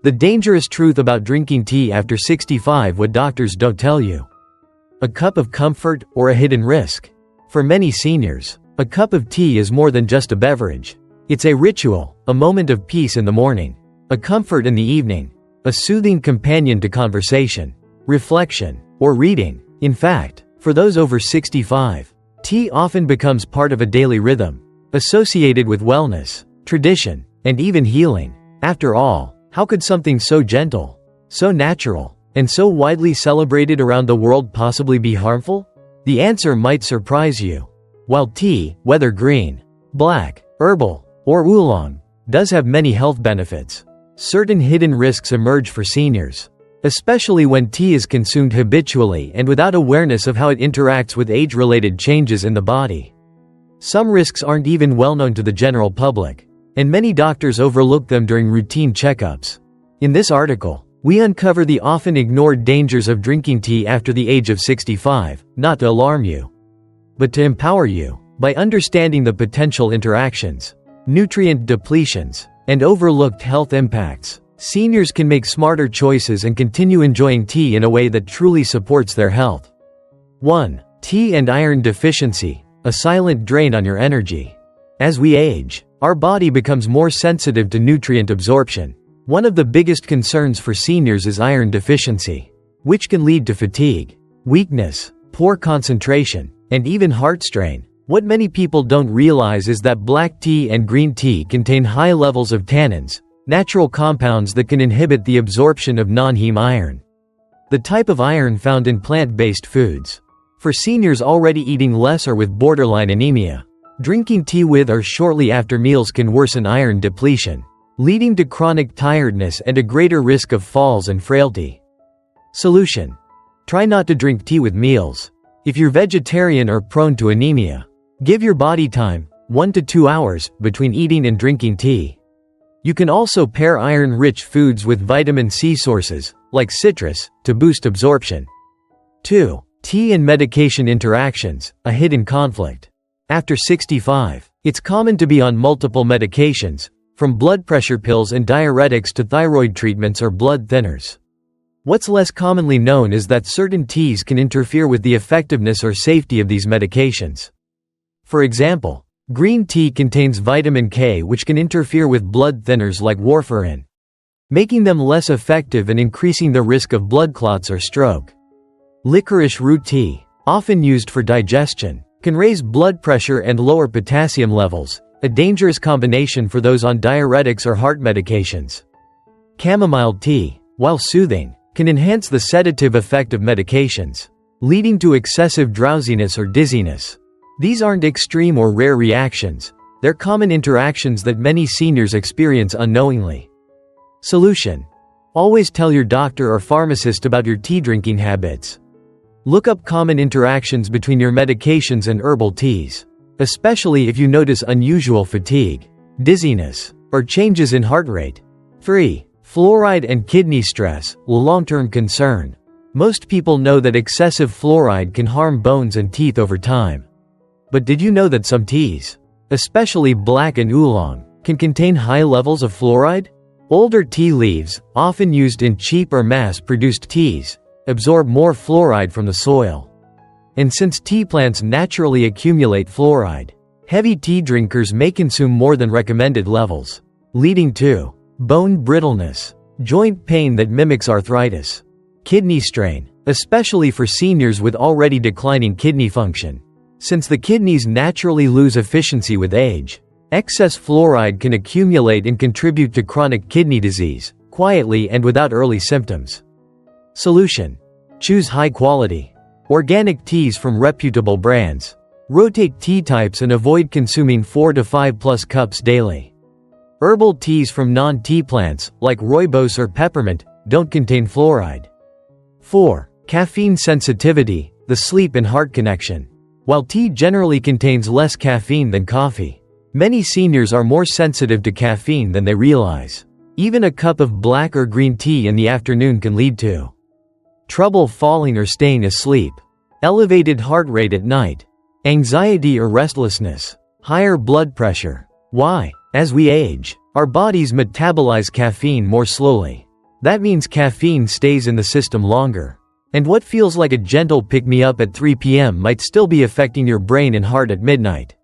The dangerous truth about drinking tea after 65: what doctors don't tell you. A cup of comfort or a hidden risk? For many seniors, a cup of tea is more than just a beverage. It's a ritual, a moment of peace in the morning, a comfort in the evening, a soothing companion to conversation, reflection, or reading. In fact, for those over 65, tea often becomes part of a daily rhythm, associated with wellness, tradition, and even healing. After all, how could something so gentle, so natural, and so widely celebrated around the world possibly be harmful? The answer might surprise you. While tea, whether green, black, herbal, or oolong, does have many health benefits, certain hidden risks emerge for seniors, especially when tea is consumed habitually and without awareness of how it interacts with age-related changes in the body. Some risks aren't even well known to the general public, and many doctors overlook them during routine checkups. In this article, we uncover the often ignored dangers of drinking tea after the age of 65, not to alarm you, but to empower you. By understanding the potential interactions, nutrient depletions, and overlooked health impacts, seniors can make smarter choices and continue enjoying tea in a way that truly supports their health. 1. Tea and iron deficiency, a silent drain on your energy. As we age, our body becomes more sensitive to nutrient absorption. One of the biggest concerns for seniors is iron deficiency, which can lead to fatigue, weakness, poor concentration, and even heart strain. What many people don't realize is that black tea and green tea contain high levels of tannins, natural compounds that can inhibit the absorption of non-heme iron, the type of iron found in plant-based foods. For seniors already eating less or with borderline anemia, drinking tea with or shortly after meals can worsen iron depletion, leading to chronic tiredness and a greater risk of falls and frailty. Solution: try not to drink tea with meals. If you're vegetarian or prone to anemia, give your body time, 1 to 2 hours, between eating and drinking tea. You can also pair iron-rich foods with vitamin C sources, like citrus, to boost absorption. 2. Tea and medication interactions, a hidden conflict. After 65, it's common to be on multiple medications, from blood pressure pills and diuretics to thyroid treatments or blood thinners. What's less commonly known is that certain teas can interfere with the effectiveness or safety of these medications. For example, green tea contains vitamin K, which can interfere with blood thinners like warfarin, making them less effective and increasing the risk of blood clots or stroke. Licorice root tea, often used for digestion, can raise blood pressure and lower potassium levels, a dangerous combination for those on diuretics or heart medications. Chamomile tea, while soothing, can enhance the sedative effect of medications, leading to excessive drowsiness or dizziness. These aren't extreme or rare reactions, they're common interactions that many seniors experience unknowingly. Solution: always tell your doctor or pharmacist about your tea drinking habits. Look up common interactions between your medications and herbal teas, especially if you notice unusual fatigue, dizziness, or changes in heart rate. 3. Fluoride and kidney stress, a long-term concern. Most people know that excessive fluoride can harm bones and teeth over time. But did you know that some teas, especially black and oolong, can contain high levels of fluoride? Older tea leaves, often used in cheap or mass-produced teas, absorb more fluoride from the soil. And since tea plants naturally accumulate fluoride, heavy tea drinkers may consume more than recommended levels, leading to bone brittleness, joint pain that mimics arthritis, kidney strain, especially for seniors with already declining kidney function. Since the kidneys naturally lose efficiency with age, excess fluoride can accumulate and contribute to chronic kidney disease, quietly and without early symptoms. Solution: choose high-quality, organic teas from reputable brands. Rotate tea types and avoid consuming 4 to 5+ cups daily. Herbal teas from non-tea plants, like rooibos or peppermint, don't contain fluoride. 4. Caffeine sensitivity, the sleep and heart connection. While tea generally contains less caffeine than coffee, many seniors are more sensitive to caffeine than they realize. Even a cup of black or green tea in the afternoon can lead to trouble falling or staying asleep, elevated heart rate at night, anxiety or restlessness, higher blood pressure. Why? As we age, our bodies metabolize caffeine more slowly, That means caffeine stays in the system longer. And what feels like a gentle pick-me-up at 3 p.m. might still be affecting your brain and heart at midnight.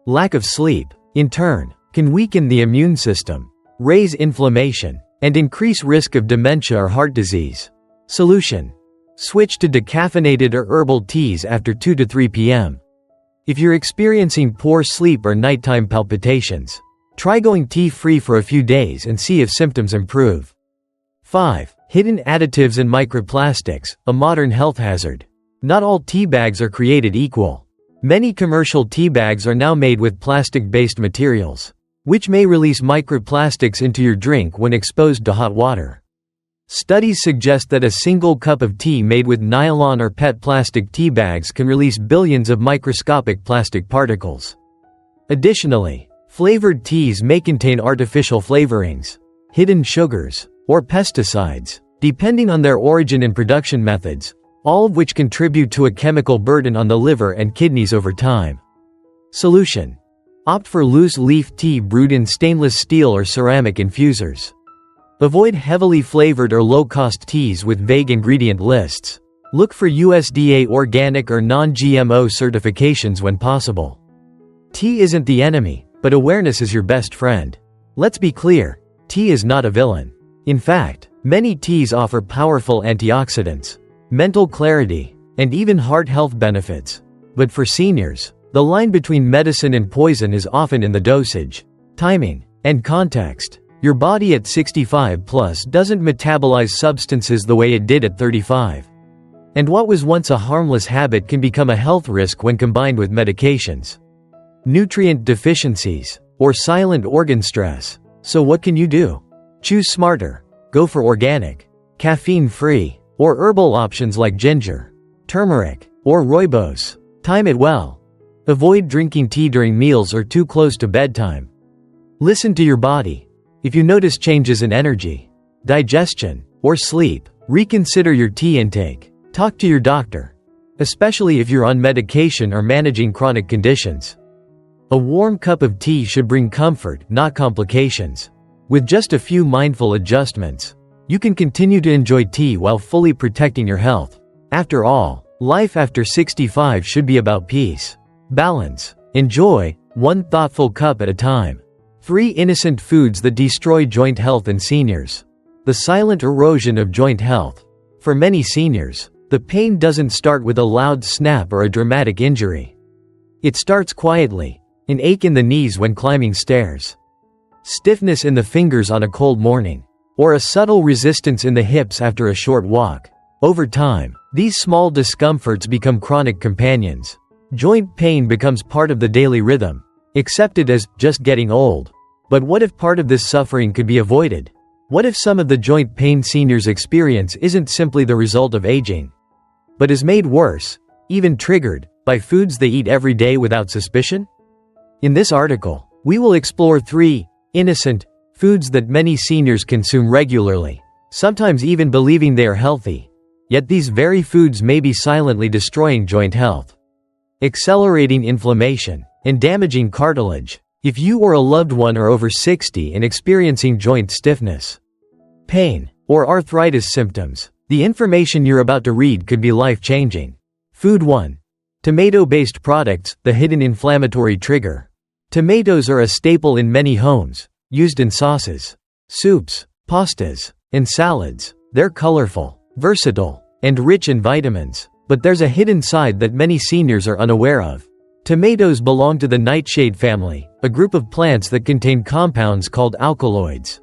Lack of sleep, in turn, can weaken the immune system, raise inflammation, and increase risk of dementia or heart disease. Solution: switch to decaffeinated or herbal teas after 2 to 3 p.m. If you're experiencing poor sleep or nighttime palpitations, try going tea-free for a few days and see if symptoms improve. 5. Hidden additives and microplastics, a modern health hazard. Not all tea bags are created equal. Many commercial tea bags are now made with plastic-based materials, which may release microplastics into your drink when exposed to hot water. Studies suggest that a single cup of tea made with nylon or PET plastic tea bags can release billions of microscopic plastic particles. Additionally, flavored teas may contain artificial flavorings, hidden sugars, or pesticides, depending on their origin and production methods, all of which contribute to a chemical burden on the liver and kidneys over time. Solution: opt for loose leaf tea brewed in stainless steel or ceramic infusers. Avoid heavily flavored or low-cost teas with vague ingredient lists. Look for USDA organic or non-GMO certifications when possible. Tea isn't the enemy, but awareness is your best friend. Let's be clear, tea is not a villain. In fact, many teas offer powerful antioxidants, mental clarity, and even heart health benefits. But for seniors, the line between medicine and poison is often in the dosage, timing, and context. Your body at 65 plus doesn't metabolize substances the way it did at 35. And what was once a harmless habit can become a health risk when combined with medications, nutrient deficiencies, or silent organ stress. So what can you do? Choose smarter. Go for organic, caffeine-free, or herbal options like ginger, turmeric, or rooibos. Time it well. Avoid drinking tea during meals or too close to bedtime. Listen to your body. If you notice changes in energy, digestion, or sleep, reconsider your tea intake. Talk to your doctor, especially if you're on medication or managing chronic conditions. A warm cup of tea should bring comfort, not complications. With just a few mindful adjustments, you can continue to enjoy tea while fully protecting your health. After all, life after 65 should be about peace, balance, and joy, one thoughtful cup at a time. 3 innocent foods that destroy joint health in seniors. The silent erosion of joint health. For many seniors, the pain doesn't start with a loud snap or a dramatic injury. It starts quietly, an ache in the knees when climbing stairs, stiffness in the fingers on a cold morning, or a subtle resistance in the hips after a short walk. Over time, these small discomforts become chronic companions. Joint pain becomes part of the daily rhythm, accepted as just getting old. But what if part of this suffering could be avoided? What if some of the joint pain seniors experience isn't simply the result of aging, but is made worse, even triggered, by foods they eat every day without suspicion? In this article, we will explore 3 innocent foods that many seniors consume regularly, sometimes even believing they are healthy. Yet these very foods may be silently destroying joint health, accelerating inflammation, and damaging cartilage. If you or a loved one are over 60 and experiencing joint stiffness, pain, or arthritis symptoms, the information you're about to read could be life-changing. Food 1. Tomato-based products, the hidden inflammatory trigger. Tomatoes are a staple in many homes, used in sauces, soups, pastas, and salads. They're colorful, versatile, and rich in vitamins. But there's a hidden side that many seniors are unaware of. Tomatoes belong to the nightshade family, a group of plants that contain compounds called alkaloids,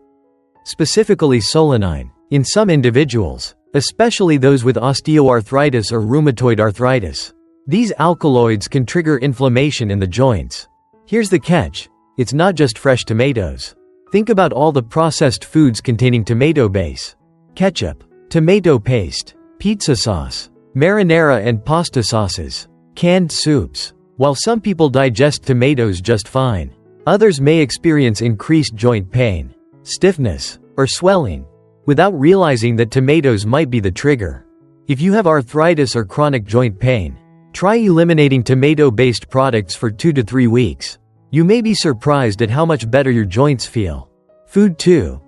specifically solanine. In some individuals, especially those with osteoarthritis or rheumatoid arthritis, these alkaloids can trigger inflammation in the joints. Here's the catch: it's not just fresh tomatoes. Think about all the processed foods containing tomato base: ketchup, tomato paste, pizza sauce, marinara and pasta sauces, canned soups. While some people digest tomatoes just fine, others may experience increased joint pain, stiffness, or swelling, without realizing that tomatoes might be the trigger. If you have arthritis or chronic joint pain, try eliminating tomato-based products for 2 to 3 weeks. You may be surprised at how much better your joints feel. Food 2.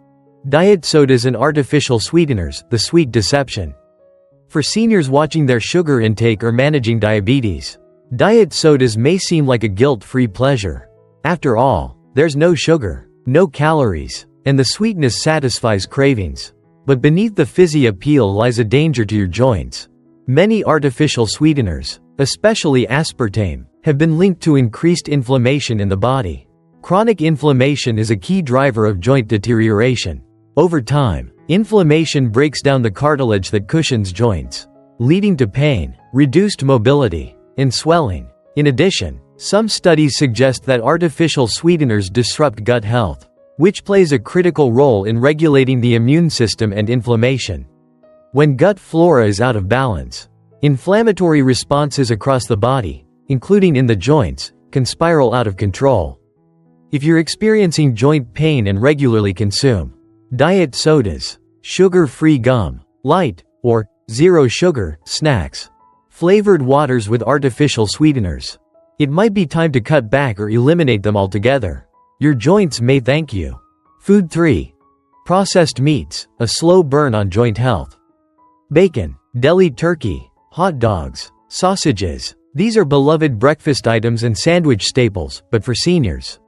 Diet sodas and artificial sweeteners, the sweet deception. For seniors watching their sugar intake or managing diabetes, diet sodas may seem like a guilt-free pleasure. After all, there's no sugar, no calories, and the sweetness satisfies cravings. But beneath the fizzy appeal lies a danger to your joints. Many artificial sweeteners, especially aspartame, have been linked to increased inflammation in the body. Chronic inflammation is a key driver of joint deterioration. Over time, inflammation breaks down the cartilage that cushions joints, leading to pain, reduced mobility, and swelling. In addition, some studies suggest that artificial sweeteners disrupt gut health, which plays a critical role in regulating the immune system and inflammation. When gut flora is out of balance, inflammatory responses across the body, including in the joints, can spiral out of control. If you're experiencing joint pain and regularly consume diet sodas, sugar-free gum, light, or zero-sugar snacks, flavored waters with artificial sweeteners, it might be time to cut back or eliminate them altogether. Your joints may thank you. Food 3. Processed meats, a slow burn on joint health. Bacon, deli turkey, hot dogs, sausages. These are beloved breakfast items and sandwich staples, but for seniors,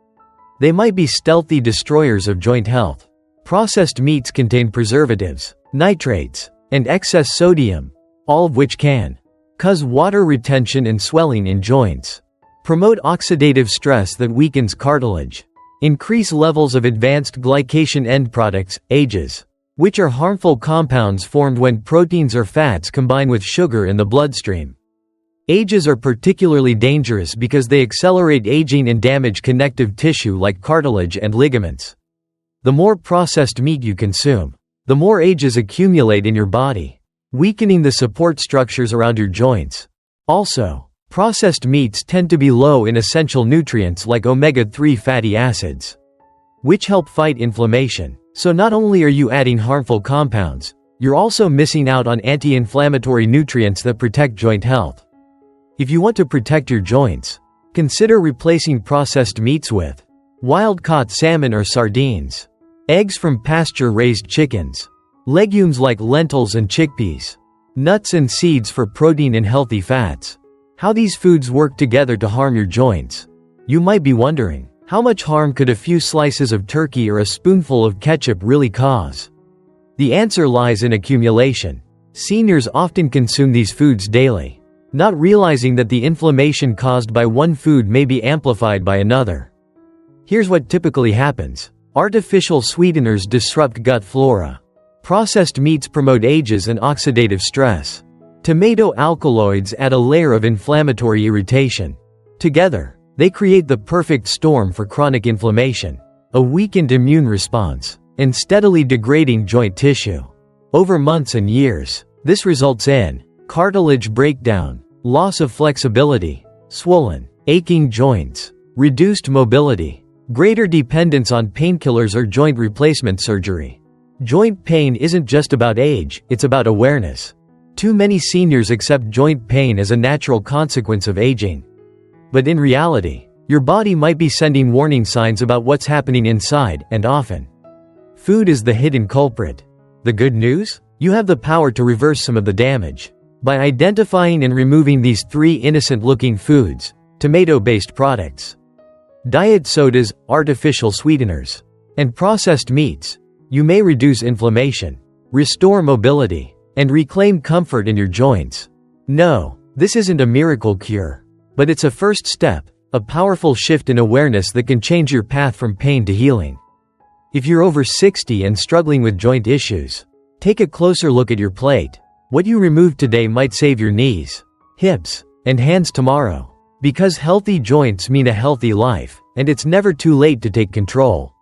they might be stealthy destroyers of joint health. Processed meats contain preservatives, nitrates, and excess sodium, all of which can cause water retention and swelling in joints, promote oxidative stress that weakens cartilage, increase levels of advanced glycation end products, AGEs, which are harmful compounds formed when proteins or fats combine with sugar in the bloodstream. AGEs are particularly dangerous because they accelerate aging and damage connective tissue like cartilage and ligaments. The more processed meat you consume, the more AGEs accumulate in your body, weakening the support structures around your joints. Also, processed meats tend to be low in essential nutrients like omega-3 fatty acids, which help fight inflammation. So not only are you adding harmful compounds, you're also missing out on anti-inflammatory nutrients that protect joint health. If you want to protect your joints, consider replacing processed meats with wild-caught salmon or sardines, eggs from pasture-raised chickens, legumes like lentils and chickpeas, nuts and seeds for protein and healthy fats. How these foods work together to harm your joints. You might be wondering, how much harm could a few slices of turkey or a spoonful of ketchup really cause? The answer lies in accumulation. Seniors often consume these foods daily, not realizing that the inflammation caused by one food may be amplified by another. Here's what typically happens. Artificial sweeteners disrupt gut flora. Processed meats promote AGEs and oxidative stress. Tomato alkaloids add a layer of inflammatory irritation. Together, they create the perfect storm for chronic inflammation, a weakened immune response, and steadily degrading joint tissue. Over months and years, this results in cartilage breakdown, loss of flexibility, swollen, aching joints, reduced mobility, greater dependence on painkillers or joint replacement surgery. Joint pain isn't just about age, it's about awareness. Too many seniors accept joint pain as a natural consequence of aging. But in reality, your body might be sending warning signs about what's happening inside, and often, food is the hidden culprit. The good news? You have the power to reverse some of the damage. By identifying and removing these 3 innocent-looking foods, tomato-based products, diet sodas, artificial sweeteners, and processed meats, you may reduce inflammation, restore mobility, and reclaim comfort in your joints. No, this isn't a miracle cure, but it's a first step, a powerful shift in awareness that can change your path from pain to healing. If you're over 60 and struggling with joint issues, take a closer look at your plate. What you remove today might save your knees, hips, and hands tomorrow. Because healthy joints mean a healthy life, and it's never too late to take control.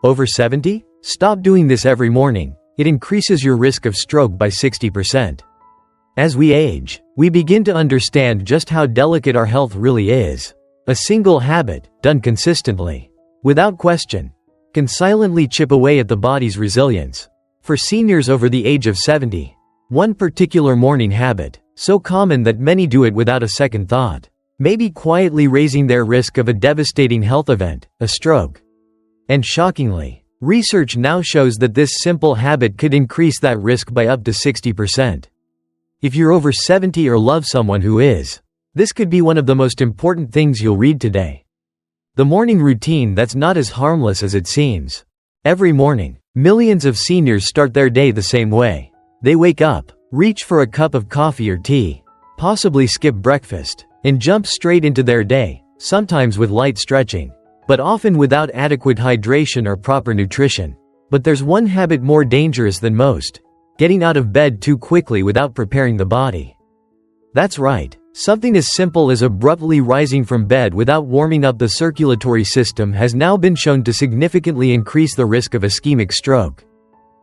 Over 70? Stop doing this every morning. It increases your risk of stroke by 60%. As we age, we begin to understand just how delicate our health really is. A single habit, done consistently, without question, can silently chip away at the body's resilience. For seniors over the age of 70, one particular morning habit, so common that many do it without a second thought, may be quietly raising their risk of a devastating health event, a stroke. And shockingly, Research now shows that this simple habit could increase that risk by up to 60%. If you're over 70 or love someone who is, this could be one of the most important things you'll read today. The morning routine that's not as harmless as it seems. Every morning, millions of seniors start their day the same way. They wake up, reach for a cup of coffee or tea, possibly skip breakfast, and jump straight into their day, sometimes with light stretching, but often without adequate hydration or proper nutrition. But there's one habit more dangerous than most: getting out of bed too quickly without preparing the body. That's right, something as simple as abruptly rising from bed without warming up the circulatory system has now been shown to significantly increase the risk of ischemic stroke,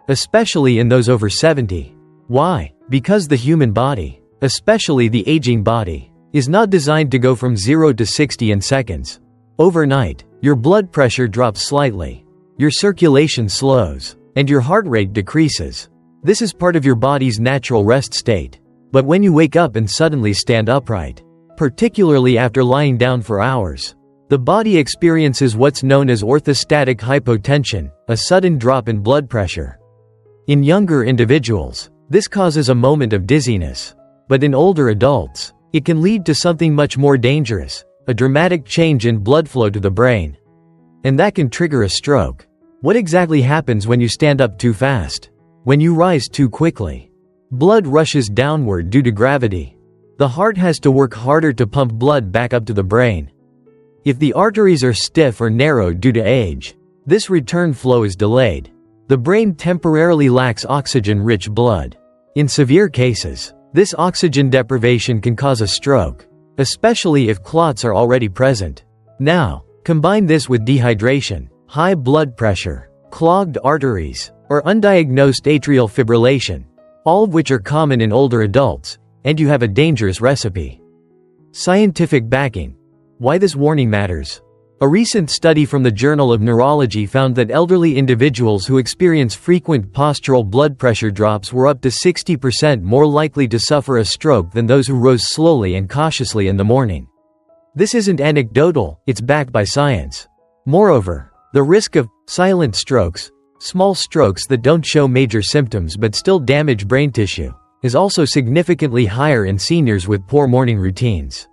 especially in those over 70. Why? Because the human body, especially the aging body, is not designed to go from 0 to 60 in seconds. Overnight, your blood pressure drops slightly, your circulation slows, and your heart rate decreases. This is part of your body's natural rest state. But when you wake up and suddenly stand upright, particularly after lying down for hours, the body experiences what's known as orthostatic hypotension, a sudden drop in blood pressure. In younger individuals, this causes a moment of dizziness. But in older adults, it can lead to something much more dangerous: a dramatic change in blood flow to the brain. And that can trigger a stroke. What exactly happens when you stand up too fast? When you rise too quickly, blood rushes downward due to gravity. The heart has to work harder to pump blood back up to the brain. If the arteries are stiff or narrowed due to age, this return flow is delayed. The brain temporarily lacks oxygen-rich blood. In severe cases, this oxygen deprivation can cause a stroke, especially if clots are already present. Now, combine this with dehydration, high blood pressure, clogged arteries, or undiagnosed atrial fibrillation, all of which are common in older adults, and you have a dangerous recipe. Scientific backing. Why this warning matters. A recent study from the Journal of Neurology found that elderly individuals who experience frequent postural blood pressure drops were up to 60% more likely to suffer a stroke than those who rose slowly and cautiously in the morning. This isn't anecdotal, it's backed by science. Moreover, the risk of silent strokes, small strokes that don't show major symptoms but still damage brain tissue, is also significantly higher in seniors with poor morning routines.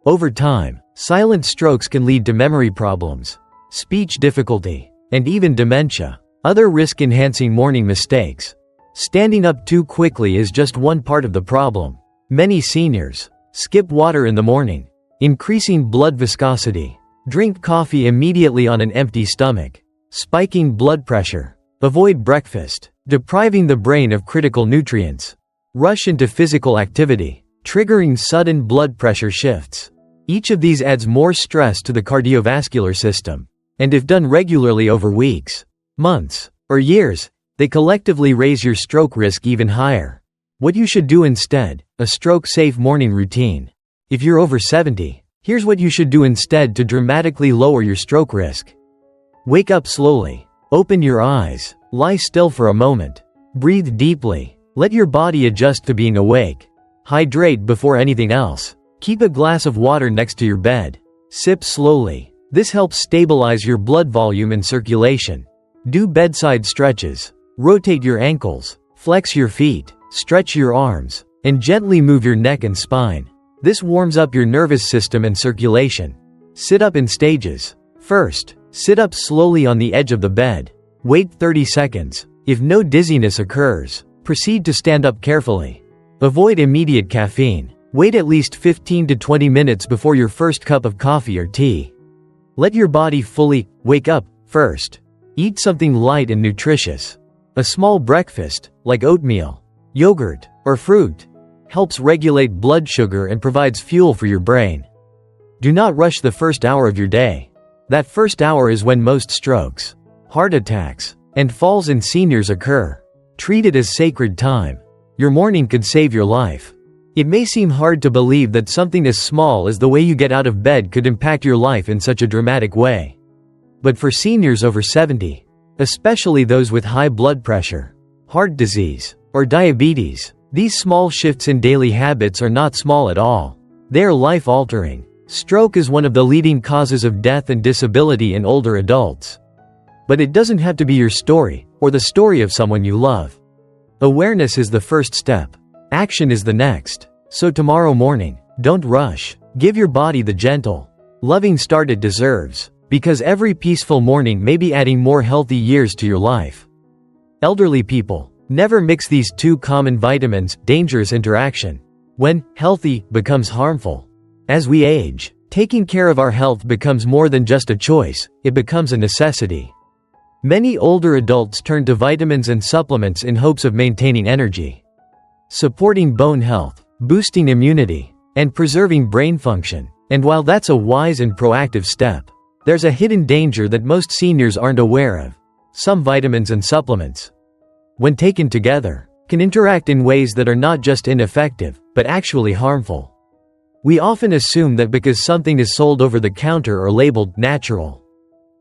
Over time, silent strokes can lead to memory problems, speech difficulty, and even dementia. Other risk-enhancing morning mistakes. Standing up too quickly is just one part of the problem. Many seniors skip water in the morning, increasing blood viscosity, drink coffee immediately on an empty stomach, spiking blood pressure, avoid breakfast, depriving the brain of critical nutrients, rush into physical activity, triggering sudden blood pressure shifts. Each of these adds more stress to the cardiovascular system, and if done regularly over weeks, months, or years, they collectively raise your stroke risk even higher. What you should do instead: a stroke-safe morning routine. If you're over 70, here's what you should do instead to dramatically lower your stroke risk. Wake up slowly. Open your eyes. Lie still for a moment. Breathe deeply. Let your body adjust to being awake. Hydrate before anything else. Keep a glass of water next to your bed. Sip slowly. This helps stabilize your blood volume and circulation. Do bedside stretches. Rotate your ankles. Flex your feet. Stretch your arms. And gently move your neck and spine. This warms up your nervous system and circulation. Sit up in stages. First, sit up slowly on the edge of the bed. Wait 30 seconds. If no dizziness occurs, proceed to stand up carefully. Avoid immediate caffeine. Wait at least 15 to 20 minutes before your first cup of coffee or tea. Let your body fully wake up first. Eat something light and nutritious. A small breakfast, like oatmeal, yogurt, or fruit, helps regulate blood sugar and provides fuel for your brain. Do not rush the first hour of your day. That first hour is when most strokes, heart attacks, and falls in seniors occur. Treat it as sacred time. Your morning could save your life. It may seem hard to believe that something as small as the way you get out of bed could impact your life in such a dramatic way. But for seniors over 70, especially those with high blood pressure, heart disease, or diabetes, these small shifts in daily habits are not small at all. They are life-altering. Stroke is one of the leading causes of death and disability in older adults. But it doesn't have to be your story, or the story of someone you love. Awareness is the first step. Action is the next. So tomorrow morning, don't rush. Give your body the gentle, loving start it deserves. Because every peaceful morning may be adding more healthy years to your life. Elderly people never mix these two common vitamins, dangerous interaction. When healthy becomes harmful. As we age, taking care of our health becomes more than just a choice, it becomes a necessity. Many older adults turn to vitamins and supplements in hopes of maintaining energy, supporting bone health, boosting immunity, and preserving brain function. And while that's a wise and proactive step, there's a hidden danger that most seniors aren't aware of. Some vitamins and supplements, when taken together, can interact in ways that are not just ineffective, but actually harmful. We often assume that because something is sold over the counter or labeled natural,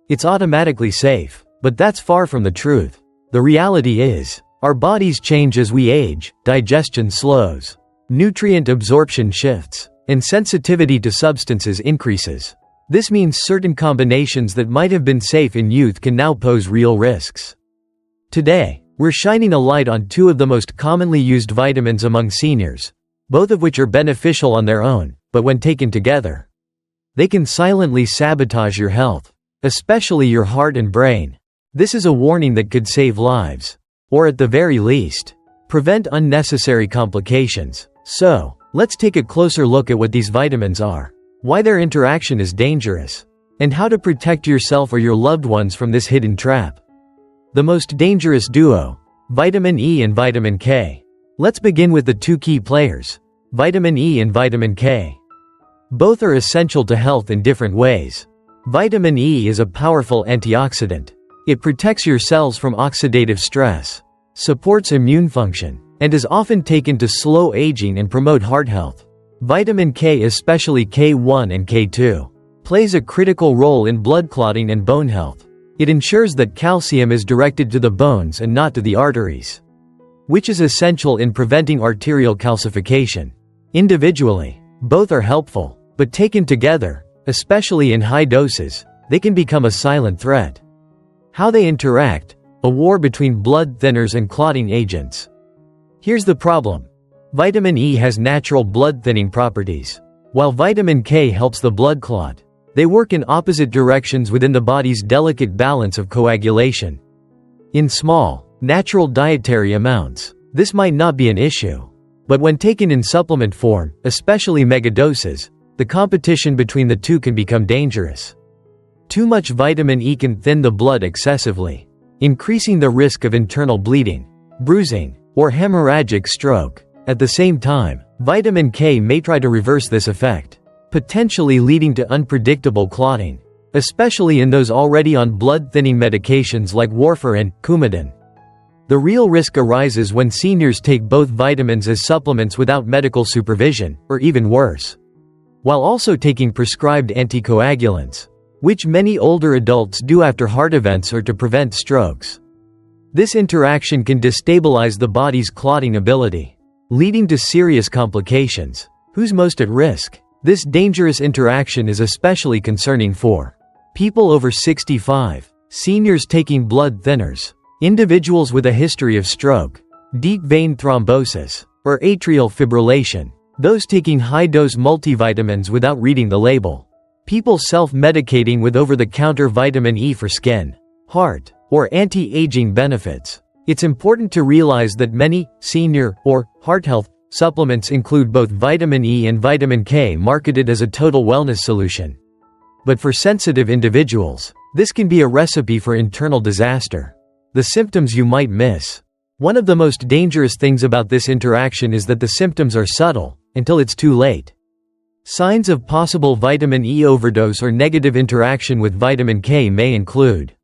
it's automatically safe, but that's far from the truth. The reality is, our bodies change as we age, digestion slows, nutrient absorption shifts, and sensitivity to substances increases. This means certain combinations that might have been safe in youth can now pose real risks. Today, we're shining a light on two of the most commonly used vitamins among seniors, both of which are beneficial on their own, but when taken together, they can silently sabotage your health, especially your heart and brain. This is a warning that could save lives, or at the very least, prevent unnecessary complications. So, let's take a closer look at what these vitamins are, why their interaction is dangerous, and how to protect yourself or your loved ones from this hidden trap. The most dangerous duo, vitamin E and vitamin K. Let's begin with the two key players, vitamin E and vitamin K. Both are essential to health in different ways. Vitamin E is a powerful antioxidant. It protects your cells from oxidative stress, supports immune function, and is often taken to slow aging and promote heart health. Vitamin K, especially K1 and K2, plays a critical role in blood clotting and bone health. It ensures that calcium is directed to the bones and not to the arteries, which is essential in preventing arterial calcification. Individually, both are helpful, but taken together, especially in high doses, they can become a silent threat. How they interact: a war between blood thinners and clotting agents. Here's the problem. Vitamin E has natural blood-thinning properties, while vitamin K helps the blood clot. They work in opposite directions within the body's delicate balance of coagulation. In small, natural dietary amounts, this might not be an issue. But when taken in supplement form, especially megadoses, the competition between the two can become dangerous. Too much vitamin E can thin the blood excessively, increasing the risk of internal bleeding, bruising, or hemorrhagic stroke. At the same time, vitamin K may try to reverse this effect, potentially leading to unpredictable clotting, especially in those already on blood-thinning medications like warfarin and Coumadin. The real risk arises when seniors take both vitamins as supplements without medical supervision, or even worse, while also taking prescribed anticoagulants, which many older adults do after heart events or to prevent strokes. This interaction can destabilize the body's clotting ability, leading to serious complications. Who's most at risk? This dangerous interaction is especially concerning for people over 65, seniors taking blood thinners, individuals with a history of stroke, deep vein thrombosis, or atrial fibrillation, those taking high-dose multivitamins without reading the label, people self-medicating with over-the-counter vitamin E for skin, heart, or anti-aging benefits. It's important to realize that many senior or heart health supplements include both vitamin E and vitamin K marketed as a total wellness solution. But for sensitive individuals, this can be a recipe for internal disaster. The symptoms you might miss. One of the most dangerous things about this interaction is that the symptoms are subtle, until it's too late. Signs of possible vitamin E overdose or negative interaction with vitamin K may include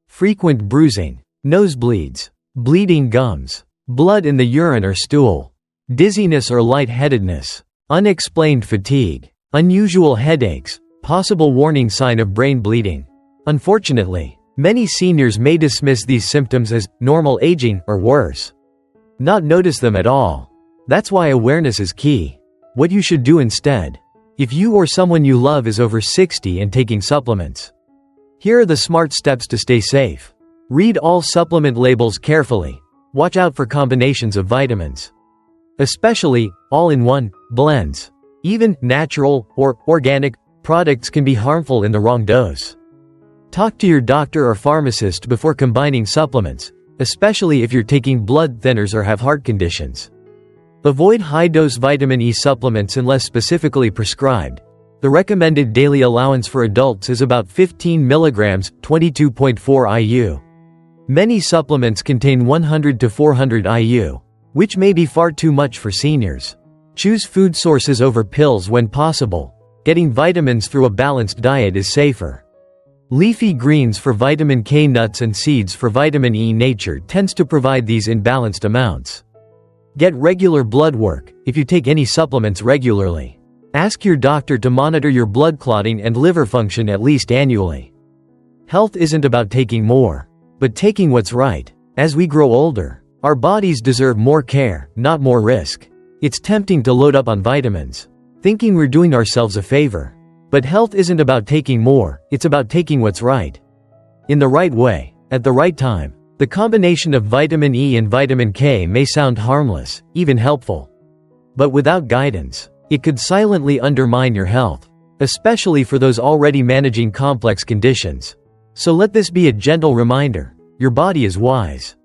frequent bruising, nosebleeds, bleeding gums, blood in the urine or stool, dizziness or lightheadedness, unexplained fatigue, unusual headaches, possible warning sign of brain bleeding. Unfortunately, many seniors may dismiss these symptoms as normal aging or worse, not notice them at all. That's why awareness is key. What you should do instead, if you or someone you love is over 60 and taking supplements. Here are the smart steps to stay safe. Read all supplement labels carefully. Watch out for combinations of vitamins, especially all-in-one blends. Even natural or organic products can be harmful in the wrong dose. Talk to your doctor or pharmacist before combining supplements, especially if you're taking blood thinners or have heart conditions. Avoid high-dose vitamin E supplements unless specifically prescribed. The recommended daily allowance for adults is about 15 mg, 22.4 IU. Many supplements contain 100 to 400 IU, which may be far too much for seniors. Choose food sources over pills when possible. Getting vitamins through a balanced diet is safer. Leafy greens for vitamin K, nuts and seeds for vitamin E. Nature tends to provide these in balanced amounts. Get regular blood work if you take any supplements regularly. Ask your doctor to monitor your blood clotting and liver function at least annually. Health isn't about taking more, but taking what's right. As we grow older, our bodies deserve more care, not more risk. It's tempting to load up on vitamins, thinking we're doing ourselves a favor. But health isn't about taking more, it's about taking what's right. In the right way, at the right time. The combination of vitamin E and vitamin K may sound harmless, even helpful. But without guidance, it could silently undermine your health, especially for those already managing complex conditions. So let this be a gentle reminder: your body is wise,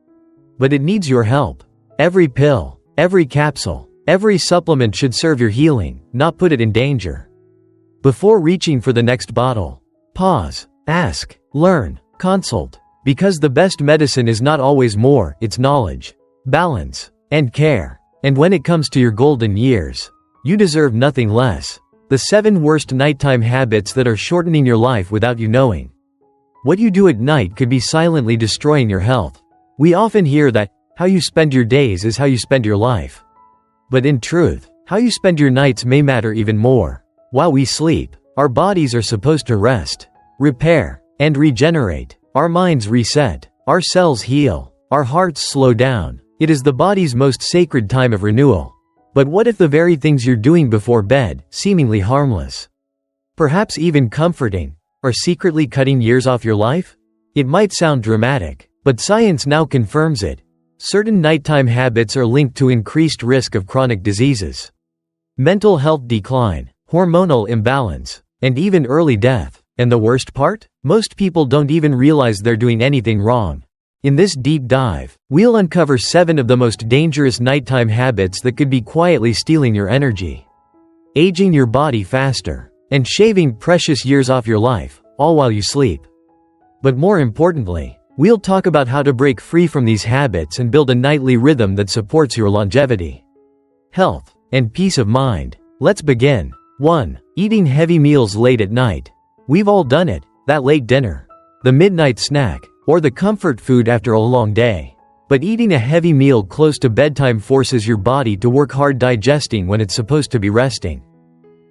but it needs your help. Every pill, every capsule, every supplement should serve your healing, not put it in danger. Before reaching for the next bottle, pause, ask, learn, consult. Because the best medicine is not always more, it's knowledge, balance, and care. And when it comes to your golden years, you deserve nothing less. The 7 worst nighttime habits that are shortening your life without you knowing. What you do at night could be silently destroying your health. We often hear that, how you spend your days is how you spend your life. But in truth, how you spend your nights may matter even more. While we sleep, our bodies are supposed to rest, repair, and regenerate. Our minds reset, our cells heal, our hearts slow down. It is the body's most sacred time of renewal. But what if the very things you're doing before bed, seemingly harmless, perhaps even comforting, are secretly cutting years off your life? It might sound dramatic, but science now confirms it. Certain nighttime habits are linked to increased risk of chronic diseases, mental health decline, hormonal imbalance, and even early death. And the worst part? Most people don't even realize they're doing anything wrong. In this deep dive, we'll uncover 7 of the most dangerous nighttime habits that could be quietly stealing your energy, aging your body faster, and shaving precious years off your life, all while you sleep. But more importantly, we'll talk about how to break free from these habits and build a nightly rhythm that supports your longevity, health, and peace of mind. Let's begin. 1. Eating heavy meals late at night. We've all done it, that late dinner, the midnight snack, or the comfort food after a long day. But eating a heavy meal close to bedtime forces your body to work hard digesting when it's supposed to be resting.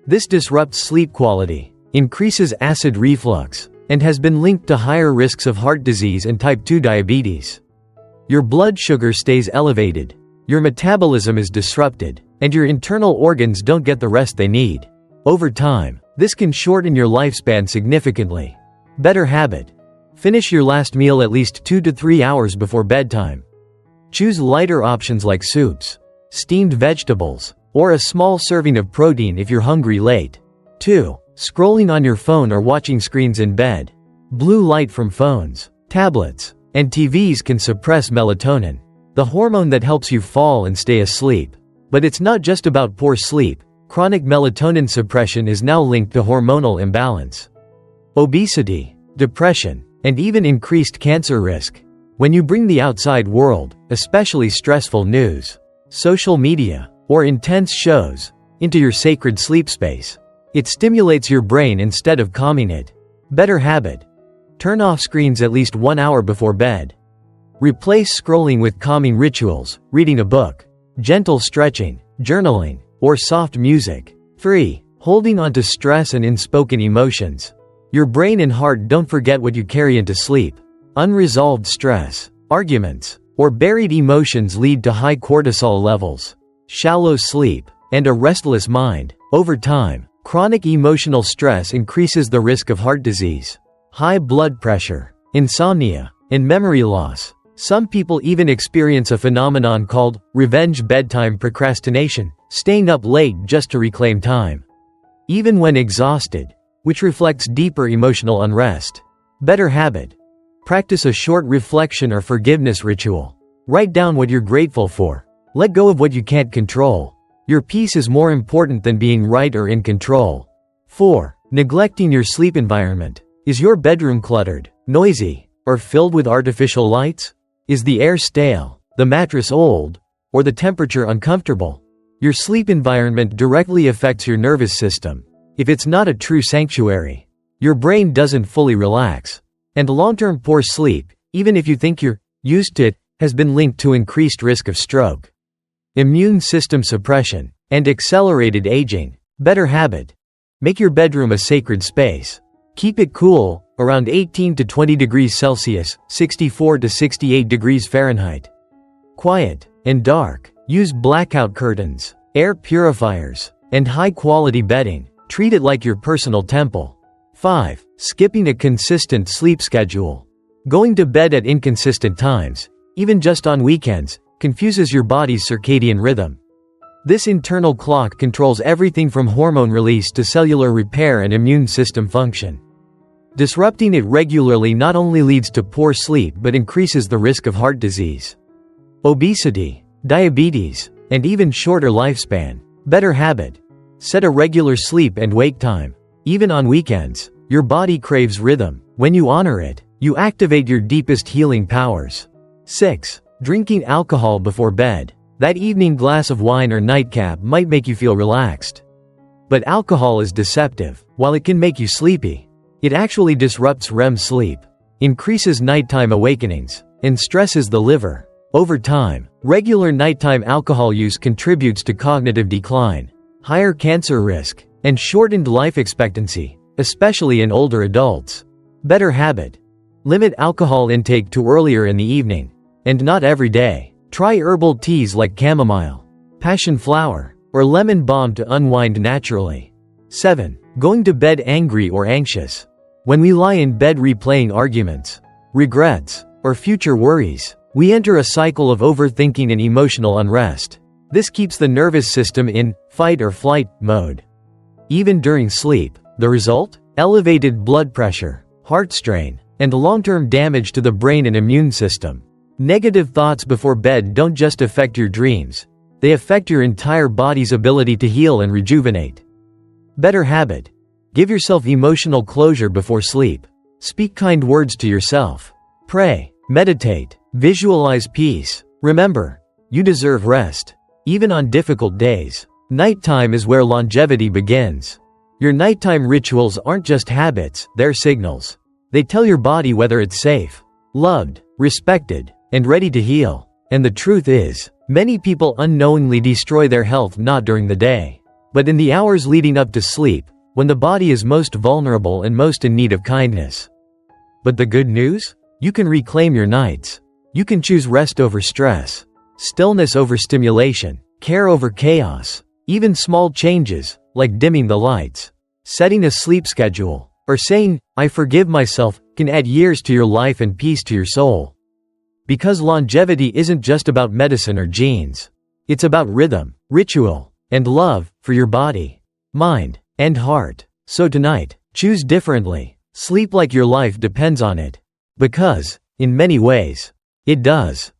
This disrupts sleep quality, increases acid reflux, and has been linked to higher risks of heart disease and type 2 diabetes. Your blood sugar stays elevated, your metabolism is disrupted, and your internal organs don't get the rest they need. Over time, this can shorten your lifespan significantly. Better habit. Finish your last meal at least 2 to 3 hours before bedtime. Choose lighter options like soups, steamed vegetables, or a small serving of protein if you're hungry late. 2. Scrolling on your phone or watching screens in bed. Blue light from phones, tablets, and TVs can suppress melatonin, the hormone that helps you fall and stay asleep. But it's not just about poor sleep. Chronic melatonin suppression is now linked to hormonal imbalance, obesity, depression, and even increased cancer risk. When you bring the outside world, especially stressful news, social media, or intense shows, into your sacred sleep space, it stimulates your brain instead of calming it. Better habit. Turn off screens at least 1 hour before bed. Replace scrolling with calming rituals, reading a book, gentle stretching, journaling, or soft music. 3. Holding on to stress and unspoken emotions. Your brain and heart don't forget what you carry into sleep. Unresolved stress, arguments, or buried emotions lead to high cortisol levels, shallow sleep, and a restless mind. Over time, chronic emotional stress increases the risk of heart disease, high blood pressure, insomnia, and memory loss. Some people even experience a phenomenon called revenge bedtime procrastination, staying up late just to reclaim time, even when exhausted, which reflects deeper emotional unrest. Better habit. Practice a short reflection or forgiveness ritual. Write down what you're grateful for. Let go of what you can't control. Your peace is more important than being right or in control. 4. Neglecting your sleep environment. Is your bedroom cluttered, noisy, or filled with artificial lights? Is the air stale, the mattress old, or the temperature uncomfortable? Your sleep environment directly affects your nervous system. If it's not a true sanctuary, your brain doesn't fully relax. And long-term poor sleep, even if you think you're used to it, has been linked to increased risk of stroke, immune system suppression, and accelerated aging. Better habit. Make your bedroom a sacred space. Keep it cool, around 18 to 20 degrees Celsius, 64 to 68 degrees Fahrenheit. Quiet and dark. Use blackout curtains, air purifiers, and high-quality bedding. Treat it like your personal temple. 5. Skipping a consistent sleep schedule. Going to bed at inconsistent times, even just on weekends, confuses your body's circadian rhythm. This internal clock controls everything from hormone release to cellular repair and immune system function. Disrupting it regularly not only leads to poor sleep but increases the risk of heart disease, obesity, diabetes, and even shorter lifespan. Better habit. Set a regular sleep and wake time. Even on weekends, your body craves rhythm. When you honor it, you activate your deepest healing powers. 6. Drinking alcohol before bed. That evening glass of wine or nightcap might make you feel relaxed. But alcohol is deceptive. While it can make you sleepy, it actually disrupts REM sleep, increases nighttime awakenings, and stresses the liver. Over time, regular nighttime alcohol use contributes to cognitive decline, higher cancer risk, and shortened life expectancy, especially in older adults. Better habit. Limit alcohol intake to earlier in the evening, and not every day. Try herbal teas like chamomile, passion flower, or lemon balm to unwind naturally. 7. Going to bed angry or anxious. When we lie in bed replaying arguments, regrets, or future worries, we enter a cycle of overthinking and emotional unrest. This keeps the nervous system in fight or flight mode, even during sleep. The result? Elevated blood pressure, heart strain, and long-term damage to the brain and immune system. Negative thoughts before bed don't just affect your dreams, they affect your entire body's ability to heal and rejuvenate. Better habit. Give yourself emotional closure before sleep. Speak kind words to yourself. Pray, meditate, visualize peace. Remember, you deserve rest, even on difficult days. Nighttime is where longevity begins. Your nighttime rituals aren't just habits, they're signals. They tell your body whether it's safe, loved, respected, and ready to heal. And the truth is, many people unknowingly destroy their health not during the day, but in the hours leading up to sleep, when the body is most vulnerable and most in need of kindness. But the good news? You can reclaim your nights. You can choose rest over stress, stillness over stimulation, care over chaos. Even small changes, like dimming the lights, setting a sleep schedule, or saying, "I forgive myself," can add years to your life and peace to your soul. Because longevity isn't just about medicine or genes. It's about rhythm, ritual, and love for your body, mind, and heart. So tonight, choose differently. Sleep like your life depends on it. Because, in many ways, it does.